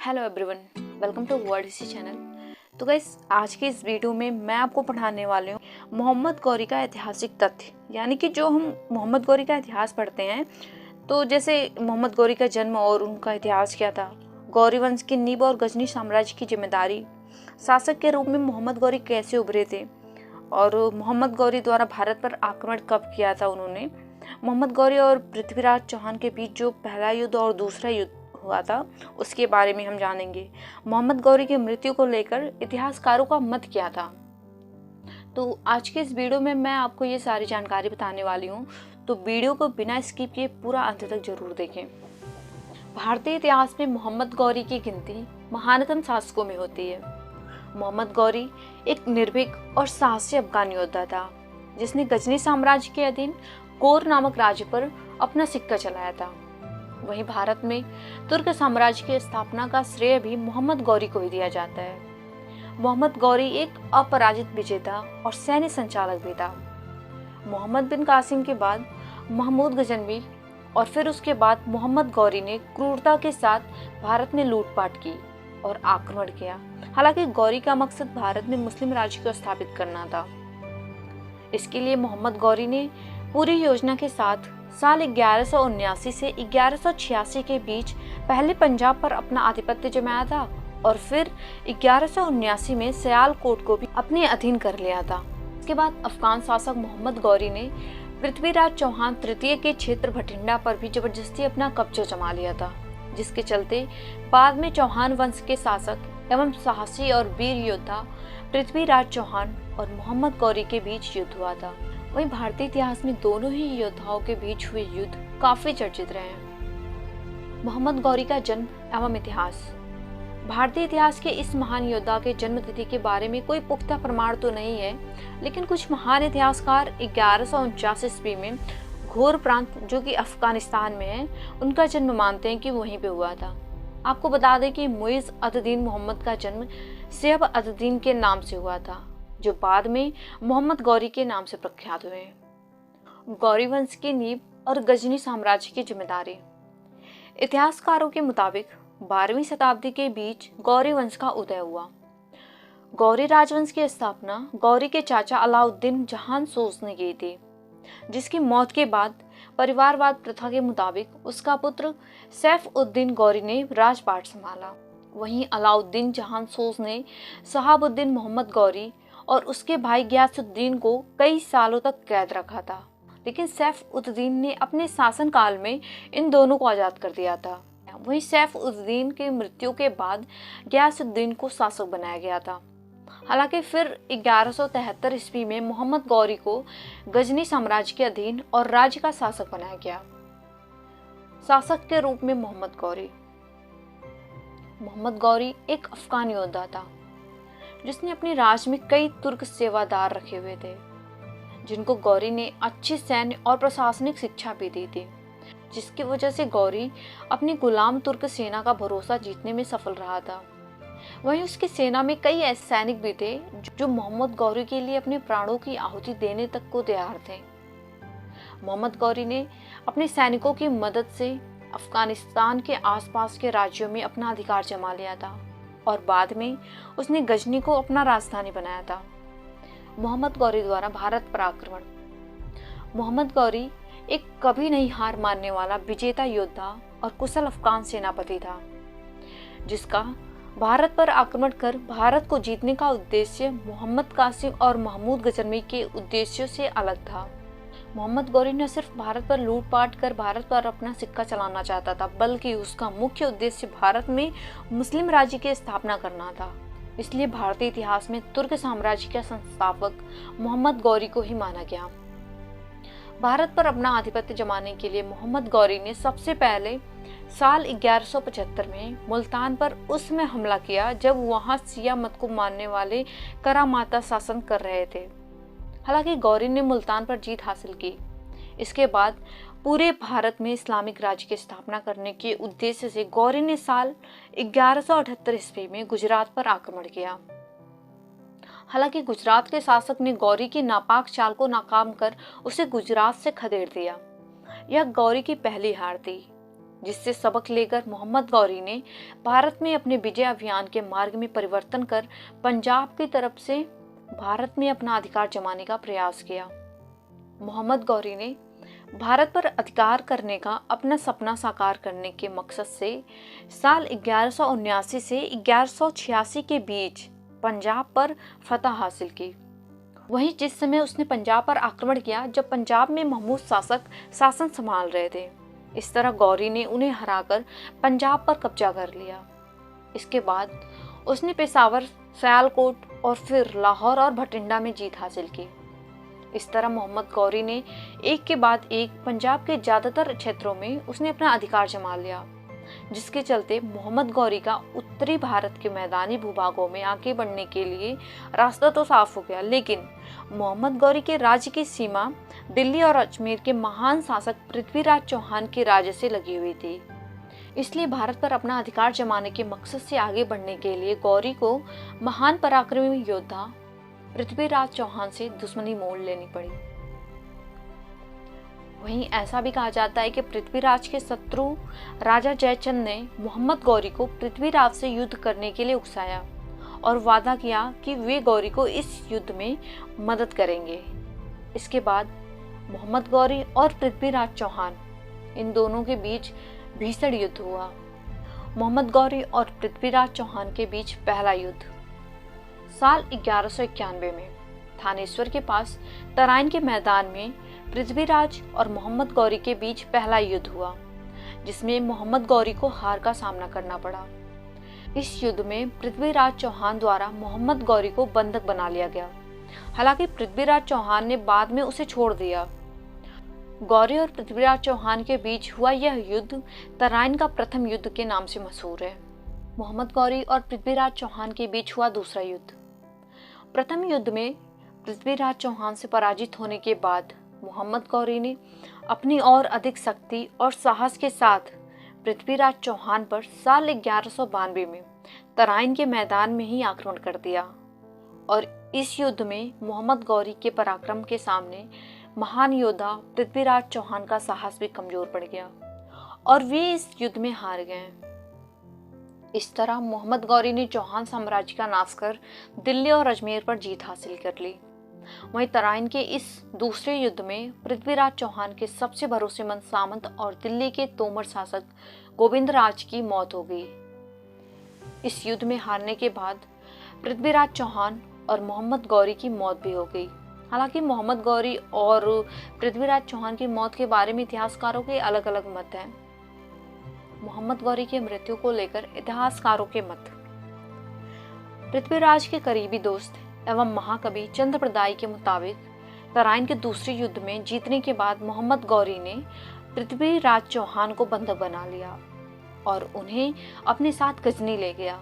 Hello everyone, welcome to world history channel. तो guys, आज के इस वीडियो में मैं आपको पढ़ाने वाली हूँ मोहम्मद गौरी का ऐतिहासिक तथ्य। यानी कि जो हम मोहम्मद गौरी का इतिहास पढ़ते हैं, तो जैसे मोहम्मद गौरी का जन्म और उनका इतिहास क्या था, गौरी वंश की नींव और गजनी साम्राज्य की जिम्मेदारी, शासक के रूप में मोहम्मद गौरी कैसे उभरे थे, और मोहम्मद गौरी द्वारा भारत पर आक्रमण कब किया था उन्होंने, मोहम्मद गौरी और पृथ्वीराज चौहान के बीच जो पहला युद्ध और दूसरा युद्ध हुआ था उसके बारे में हम जानेंगे। मोहम्मद गौरी की मृत्यु को लेकर इतिहासकारों का मत क्या था। तो आज के इस वीडियो में मैं आपको ये सारी जानकारी बताने वाली हूँ, तो वीडियो को बिना स्किप किए पूरा अंत तक जरूर देखें। भारतीय इतिहास में मोहम्मद गौरी की गिनती महानतम शासकों में होती है। मोहम्मद गौरी एक निर्भीक और साहसी अफगान योद्धा था जिसने गजनी साम्राज्य के अधीन कोर नामक राज्य पर अपना सिक्का चलाया था। वहीं भारत में तुर्क साम्राज्य की स्थापना का श्रेय भी मोहम्मद गौरी को ही दिया जाता है। मोहम्मद गौरी एक अपराजित विजेता और सैन्य संचालक भी था। मोहम्मद बिन कासिम के बाद महमूद गजनवी और फिर उसके बाद मोहम्मद गौरी ने क्रूरता के साथ भारत में लूटपाट की और आक्रमण किया। हालांकि गौरी का मकसद भारत में मुस्लिम राज्य को स्थापित करना था। इसके लिए मोहम्मद गौरी ने पूरी योजना के साथ साल 1179 से 1186 के बीच पहले पंजाब पर अपना आधिपत्य जमाया था और फिर 1179 में सियालकोट को भी अपने अधीन कर लिया था। इसके बाद अफगान शासक मोहम्मद गौरी ने पृथ्वीराज चौहान तृतीय के क्षेत्र भटिंडा पर भी जबरदस्ती अपना कब्जा जमा लिया था, जिसके चलते बाद में चौहान वंश के शासक एवं साहसी और वीर योद्धा पृथ्वीराज चौहान और मोहम्मद गौरी के बीच युद्ध हुआ था। वहीं भारतीय इतिहास में दोनों ही योद्धाओं के बीच हुए युद्ध काफी चर्चित रहे हैं। मोहम्मद गौरी का जन्म एवं इतिहास। भारतीय इतिहास के इस महान योद्धा के जन्म तिथि के बारे में कोई पुख्ता प्रमाण तो नहीं है, लेकिन कुछ महान इतिहासकार 1149 ईस्वी में घोर प्रांत जो कि अफगानिस्तान में है, उनका जन्म मानते हैं कि वहीं पे हुआ था। आपको बता दें कि मुइज़ अद-दीन मोहम्मद का जन्म सैयब अद-दीन के नाम से हुआ था, जो बाद में मोहम्मद गौरी के नाम से प्रख्यात हुए। गौरी वंश की नींव और गजनी साम्राज्य की जिम्मेदारी। इतिहासकारों के मुताबिक 12वीं शताब्दी के बीच गौरी वंश का उदय हुआ। गौरी राजवंश की स्थापना गौरी के चाचा अलाउद्दीन जहान सोज ने की थी, जिसकी मौत के बाद परिवारवाद प्रथा के मुताबिक उसका पुत्र सैफ-उद-दीन गौरी ने राजपाट संभाला। वहीं अलाउद्दीन जहान सोज ने शहाबुद्दीन मोहम्मद गौरी और उसके भाई गियासुद्दीन को कई सालों तक कैद रखा था, लेकिन सैफ-उद-दीन ने अपने शासनकाल में इन दोनों को आज़ाद कर दिया था। वहीं सैफ-उद-दीन की मृत्यु के बाद गियासुद्दीन को शासक बनाया गया था। हालांकि फिर 1173 ईस्वी में मोहम्मद गौरी को गजनी साम्राज्य के अधीन और राज्य का शासक बनाया गया। शासक के रूप में मोहम्मद गौरी एक अफगान योद्धा था जिसने अपने राज में कई तुर्क सेवादार रखे हुए थे, जिनको गौरी ने अच्छी सैन्य और प्रशासनिक शिक्षा भी दी थी, जिसकी वजह से गौरी अपनी गुलाम तुर्क सेना का भरोसा जीतने में सफल रहा था। वहीं उसकी सेना में कई ऐसे सैनिक भी थे जो मोहम्मद गौरी के लिए अपने प्राणों की आहुति देने तक को तैयार थे। मोहम्मद गौरी ने अपने सैनिकों की मदद से अफगानिस्तान के आसपास के राज्यों में अपना अधिकार जमा लिया था और बाद में उसने गजनी को अपना राजधानी बनाया था। मोहम्मद गौरी द्वारा भारत पर आक्रमण। मोहम्मद गौरी एक कभी नहीं हार मानने वाला विजेता योद्धा और कुशल अफगान सेनापति था, जिसका भारत पर आक्रमण कर भारत को जीतने का उद्देश्य मोहम्मद कासिम और महमूद गजनवी के उद्देश्यों से अलग था। मोहम्मद गौरी न सिर्फ भारत पर लूटपाट कर भारत पर अपना सिक्का चलाना चाहता था, बल्कि उसका मुख्य उद्देश्य भारत में मुस्लिम राज्य की स्थापना करना था। इसलिए भारतीय इतिहास में तुर्क साम्राज्य का संस्थापक मोहम्मद गौरी को ही माना गया। भारत पर अपना आधिपत्य जमाने के लिए मोहम्मद गौरी ने सबसे पहले साल 1175 में मुल्तान पर उस समय हमला किया जब वहां शिया मत को मानने वाले करामाता शासन कर रहे थे। हालांकि गौरी ने मुल्तान पर जीत हासिल की। इसके बाद पूरे भारत में इस्लामिक राज्य की स्थापना करने के उद्देश्य से गौरी ने साल 1178 ईस्वी में गुजरात पर आक्रमण किया। हालांकि गुजरात के शासक ने गौरी की नापाक चाल को नाकाम कर उसे गुजरात से खदेड़ दिया। यह गौरी की पहली हार थी। जिससे सबक लेकर मोहम्मद गौरी ने भारत में अपने विजय अभियान के मार्ग में परिवर्तन कर पंजाब की तरफ से भारत में अपना अधिकार जमाने का प्रयास किया। मोहम्मद गौरी ने भारत पर अधिकार करने का अपना सपना साकार करने के मकसद से साल 1179 से 1186 के बीच पंजाब पर फतह हासिल की। वहीं जिस समय उसने पंजाब पर आक्रमण किया जब पंजाब में महमूद शासक शासन संभाल रहे थे, इस तरह गौरी ने उन्हें हराकर पंजाब पर कब्जा कर लिया। इसके बाद उसने पेशावर, सियालकोट और फिर लाहौर और भटिंडा में जीत हासिल की। इस तरह मोहम्मद गौरी ने एक के बाद एक पंजाब के ज़्यादातर क्षेत्रों में उसने अपना अधिकार जमा लिया, जिसके चलते मोहम्मद गौरी का उत्तरी भारत के मैदानी भूभागों में आगे बढ़ने के लिए रास्ता तो साफ हो गया, लेकिन मोहम्मद गौरी के राज्य की सीमा दिल्ली और अजमेर के महान शासक पृथ्वीराज चौहान के राज्य से लगी हुई थी। इसलिए भारत पर अपना अधिकार जमाने के मकसद से आगे बढ़ने के लिए गौरी को महान पराक्रमी योद्धा पृथ्वीराज चौहान से दुश्मनी मोल लेनी पड़ी। वहीं ऐसा भी कहा जाता है कि पृथ्वीराज के शत्रु राजा जयचंद ने मोहम्मद गौरी को पृथ्वीराज से युद्ध करने के लिए उकसाया और वादा किया कि वे गौरी को इस युद्ध में मदद करेंगे। इसके बाद मोहम्मद गौरी और पृथ्वीराज चौहान इन दोनों के बीच भीषण युद्ध हुआ। मोहम्मद गौरी और पृथ्वीराज चौहान के बीच पहला युद्ध साल 1191 में थानेश्वर के पास तराइन के मैदान में पृथ्वीराज और मोहम्मद गौरी के बीच पहला युद्ध हुआ, जिसमें मोहम्मद गौरी को हार का सामना करना पड़ा। इस युद्ध में पृथ्वीराज चौहान द्वारा मोहम्मद गौरी को बंधक बना लिया गया। हालांकि पृथ्वीराज चौहान ने बाद में उसे छोड़ दिया। गौरी और पृथ्वीराज चौहान के बीच हुआ यह युद्ध तराइन का प्रथम युद्ध के नाम से मशहूर है। मोहम्मद गौरी और पृथ्वीराज चौहान के बीच हुआ दूसरा युद्ध। प्रथम युद्ध में पृथ्वीराज चौहान से पराजित होने के बाद मोहम्मद गौरी ने अपनी और अधिक शक्ति और साहस के साथ पृथ्वीराज चौहान पर साल 1192 में तराइन के मैदान में ही आक्रमण कर दिया और इस युद्ध में मोहम्मद गौरी के पराक्रम के सामने महान योद्धा पृथ्वीराज चौहान का साहस भी कमजोर पड़ गया और वे इस युद्ध में हार गए। इस तरह मोहम्मद गौरी ने चौहान साम्राज्य का नाश कर दिल्ली और अजमेर पर जीत हासिल कर ली। वहीं तराइन के इस दूसरे युद्ध में पृथ्वीराज चौहान के सबसे भरोसेमंद सामंत और दिल्ली के तोमर शासक गोविंद राज की मौत हो गई। इस युद्ध में हारने के बाद पृथ्वीराज चौहान और मोहम्मद गौरी की मौत भी हो गई। हालांकि मोहम्मद गौरी और पृथ्वीराज चौहान की मौत के बारे में इतिहासकारों के अलग अलग मत हैं। मोहम्मद गौरी की मृत्यु को लेकर इतिहासकारों के मत। पृथ्वीराज के करीबी दोस्त एवं महाकवि चंद्रप्रदाय के मुताबिक तराइन के दूसरे युद्ध में जीतने के बाद मोहम्मद गौरी ने पृथ्वीराज चौहान को बंधक बना लिया और उन्हें अपने साथ गजनी ले गया।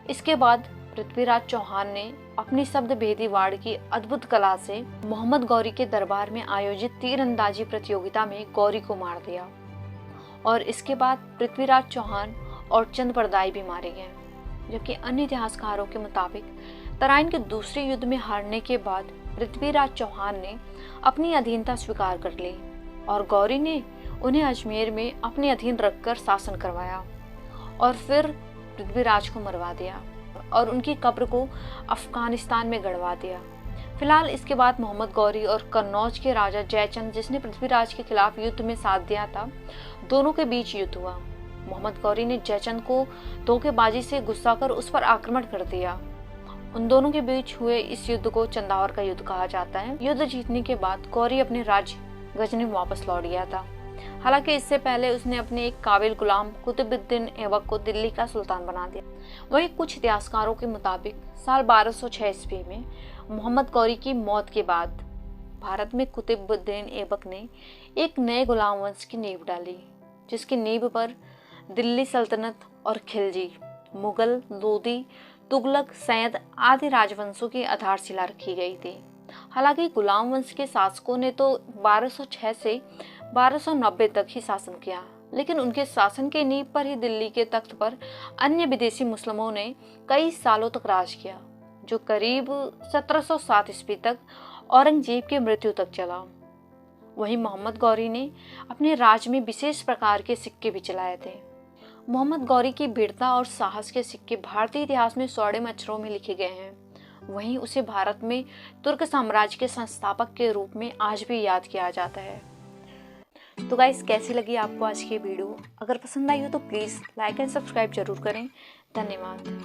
इसके बाद पृथ्वीराज चौहान ने अपनी शब्द भेदी वाड़ की अद्भुत कला से मोहम्मद गौरी के दरबार में आयोजित तीरंदाजी प्रतियोगिता में गौरी को मार दिया और इसके बाद पृथ्वीराज चौहान और चंद्रप्रदाय भी मारे गए। जबकि अन्य इतिहासकारों के मुताबिक तराइन के दूसरे युद्ध में हारने के बाद पृथ्वीराज चौहान ने अपनी अधीनता स्वीकार कर ली और गौरी ने उन्हें अजमेर में अपने अधीन रखकर शासन करवाया और फिर पृथ्वीराज को मरवा दिया और उनकी कब्र को अफगानिस्तान में गड़वा दिया। फिलहाल इसके बाद मोहम्मद गौरी और कन्नौज के राजा जयचंद, जिसने पृथ्वीराज के खिलाफ युद्ध में साथ दिया था, दोनों के बीच युद्ध हुआ। मोहम्मद गौरी ने जयचंद को धोखेबाजी से गुस्सा कर उस पर आक्रमण कर दिया। उन दोनों के बीच हुए इस युद्ध को चंदावर का युद्ध कहा जाता है। युद्ध जीतने के बाद गौरी अपने राज्य गजनी वापस लौट गया था। हालांकि इससे पहले उसने अपने एक काबिल गुलाम कुतुबुद्दीन ऐबक को दिल्ली का सुल्तान बना दिया। वहीं कुछ इतिहासकारों के मुताबिक साल 1206 ईस्वी में मोहम्मद गौरी की मौत के बाद भारत में कुतुबुद्दीन ऐबक ने एक नए गुलाम वंश की नींव डाली, जिसकी नींव पर दिल्ली सल्तनत और खिलजी, मुगल, लोदी, तुगलक, सैयद आदि राजवंशों की आधारशिला रखी गई थी। हालांकि गुलाम वंश के शासकों ने तो 1206 से 1290 तक ही शासन किया, लेकिन उनके शासन के नींव पर ही दिल्ली के तख्त पर अन्य विदेशी मुस्लिमों ने कई सालों तक राज किया, जो करीब 1707 ईस्वी तक औरंगजेब की मृत्यु तक चला। वहीं मोहम्मद गौरी ने अपने राज में विशेष प्रकार के सिक्के भी चलाए थे। मोहम्मद गौरी की वीरता और साहस के सिक्के भारतीय इतिहास में स्वर्णिम अक्षरों में लिखे गए हैं। वहीं उसे भारत में तुर्क साम्राज्य के संस्थापक के रूप में आज भी याद किया जाता है। तो गाइस, कैसी लगी आपको आज की वीडियो? अगर पसंद आई हो तो प्लीज़ लाइक एंड सब्सक्राइब जरूर करें। धन्यवाद।